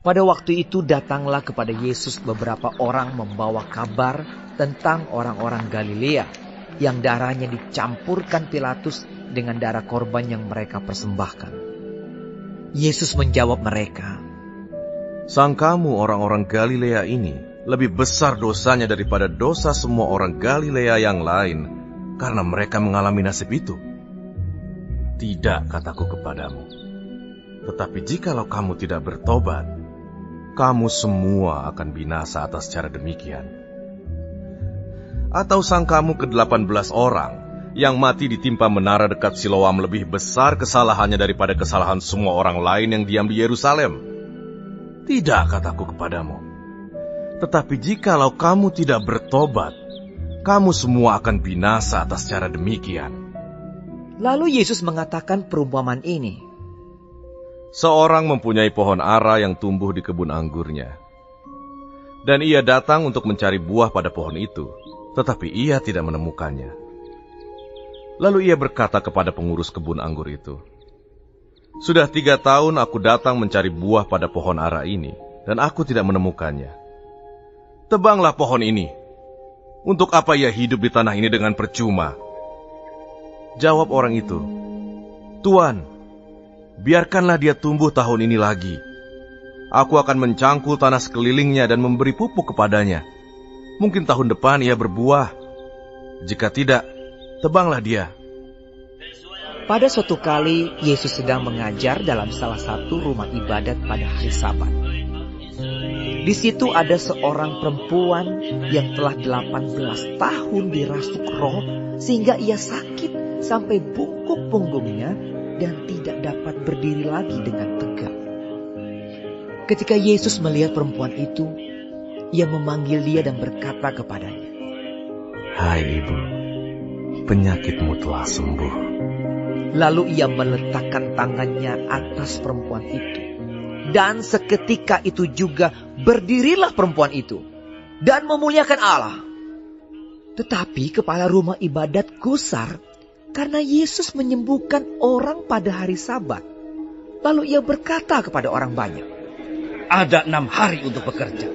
Pada waktu itu datanglah kepada Yesus beberapa orang membawa kabar tentang orang-orang Galilea yang darahnya dicampurkan Pilatus dengan darah korban yang mereka persembahkan. Yesus menjawab mereka, "Sangkamu orang-orang Galilea ini lebih besar dosanya daripada dosa semua orang Galilea yang lain karena mereka mengalami nasib itu? Tidak, kataku kepadamu. Tetapi jikalau kamu tidak bertobat, kamu semua akan binasa atas cara demikian. Atau sangkamu ke-18 orang yang mati ditimpa menara dekat Siloam lebih besar kesalahannya daripada kesalahan semua orang lain yang diam di Yerusalem? Tidak, kataku kepadamu. Tetapi jikalau kamu tidak bertobat, kamu semua akan binasa atas cara demikian." Lalu Yesus mengatakan perumpamaan ini. Seorang mempunyai pohon ara yang tumbuh di kebun anggurnya. Dan ia datang untuk mencari buah pada pohon itu, tetapi ia tidak menemukannya. Lalu ia berkata kepada pengurus kebun anggur itu, "Sudah 3 tahun aku datang mencari buah pada pohon ara ini, dan aku tidak menemukannya. Tebanglah pohon ini. Untuk apa ia hidup di tanah ini dengan percuma?" Jawab orang itu, "Tuan, biarkanlah dia tumbuh tahun ini lagi. Aku akan mencangkul tanah sekelilingnya dan memberi pupuk kepadanya. Mungkin tahun depan ia berbuah. Jika tidak, tebanglah dia." Pada suatu kali, Yesus sedang mengajar dalam salah satu rumah ibadat pada hari Sabat. Di situ ada seorang perempuan yang telah 18 tahun dirasuk roh sehingga ia sakit sampai bungkuk punggungnya dan tidak dapat berdiri lagi dengan tegak. Ketika Yesus melihat perempuan itu, ia memanggil dia dan berkata kepadanya, "Hai ibu, penyakitmu telah sembuh." Lalu ia meletakkan tangannya atas perempuan itu. Dan seketika itu juga berdirilah perempuan itu dan memuliakan Allah. Tetapi kepala rumah ibadat gusar karena Yesus menyembuhkan orang pada hari Sabat. Lalu ia berkata kepada orang banyak, "Ada 6 hari untuk bekerja.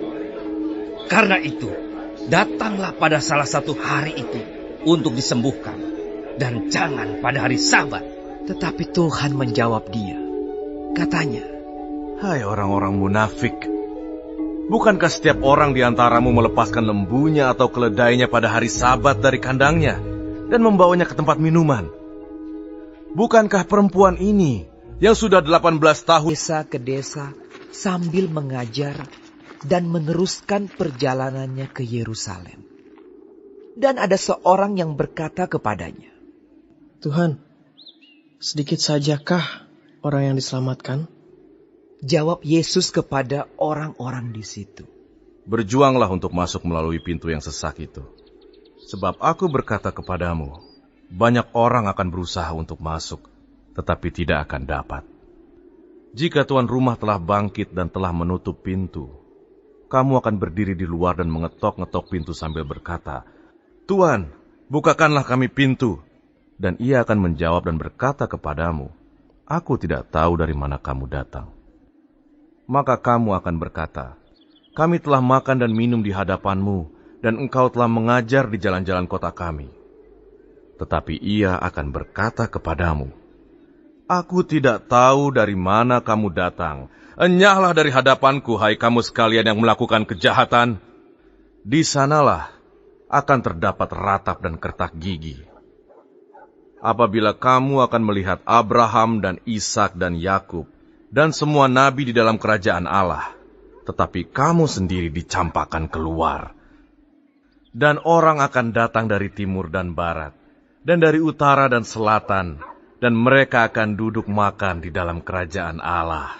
Karena itu, datanglah pada salah satu hari itu untuk disembuhkan, dan jangan pada hari Sabat." Tetapi Tuhan menjawab dia. Katanya, "Hai orang-orang munafik, bukankah setiap orang di antaramu melepaskan lembunya atau keledainya pada hari Sabat dari kandangnya dan membawanya ke tempat minuman? Bukankah perempuan ini yang sudah 18 tahun desa ke desa sambil mengajar dan meneruskan perjalanannya ke Yerusalem. Dan ada seorang yang berkata kepadanya, Tuhan, sedikit sajakah orang yang diselamatkan?" Jawab Yesus kepada orang-orang di situ, Berjuanglah untuk masuk melalui pintu yang sesak itu. Sebab aku berkata kepadamu, banyak orang akan berusaha untuk masuk, tetapi tidak akan dapat. Jika tuan rumah telah bangkit dan telah menutup pintu, kamu akan berdiri di luar dan mengetok-ngetok pintu sambil berkata, "Tuan, bukakanlah kami pintu." Dan ia akan menjawab dan berkata kepadamu, "Aku tidak tahu dari mana kamu datang." Maka kamu akan berkata, "Kami telah makan dan minum di hadapanmu, dan engkau telah mengajar di jalan-jalan kota kami." Tetapi ia akan berkata kepadamu, "Aku tidak tahu dari mana kamu datang. Enyahlah dari hadapanku, hai kamu sekalian yang melakukan kejahatan." Di sanalah akan terdapat ratap dan kertak gigi. Apabila kamu akan melihat Abraham dan Ishak dan Yakub dan semua nabi di dalam kerajaan Allah, tetapi kamu sendiri dicampakkan keluar. Dan orang akan datang dari timur dan barat, dan dari utara dan selatan, dan mereka akan duduk makan di dalam kerajaan Allah.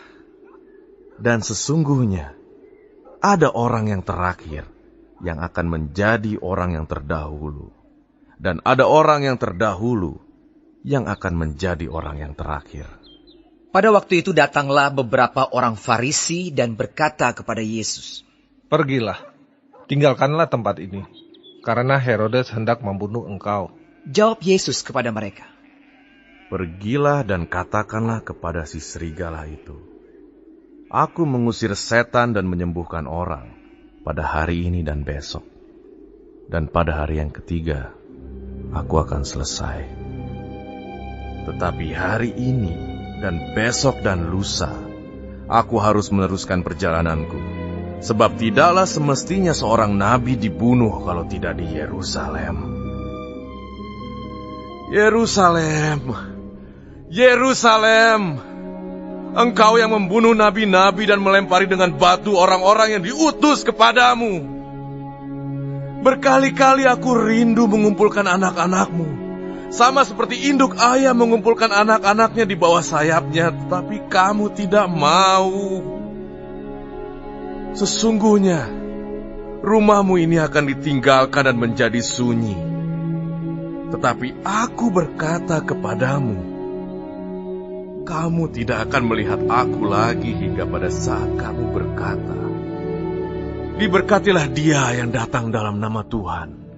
Dan sesungguhnya ada orang yang terakhir yang akan menjadi orang yang terdahulu, dan ada orang yang terdahulu yang akan menjadi orang yang terakhir. Pada waktu itu datanglah beberapa orang Farisi dan berkata kepada Yesus, "Pergilah, tinggalkanlah tempat ini, karena Herodes hendak membunuh engkau." Jawab Yesus kepada mereka, "Pergilah dan katakanlah kepada si serigala itu, Aku mengusir setan dan menyembuhkan orang pada hari ini dan besok. Dan pada hari yang ketiga, aku akan selesai. Tetapi hari ini dan besok dan lusa, aku harus meneruskan perjalananku. Sebab tidaklah semestinya seorang nabi dibunuh kalau tidak di Yerusalem. Yerusalem, Yerusalem, engkau yang membunuh nabi-nabi dan melempari dengan batu orang-orang yang diutus kepadamu. Berkali-kali aku rindu mengumpulkan anak-anakmu, sama seperti induk ayam mengumpulkan anak-anaknya di bawah sayapnya, tetapi kamu tidak mau. Sesungguhnya, rumahmu ini akan ditinggalkan dan menjadi sunyi. Tetapi aku berkata kepadamu, kamu tidak akan melihat aku lagi hingga pada saat kamu berkata, diberkatilah dia yang datang dalam nama Tuhan.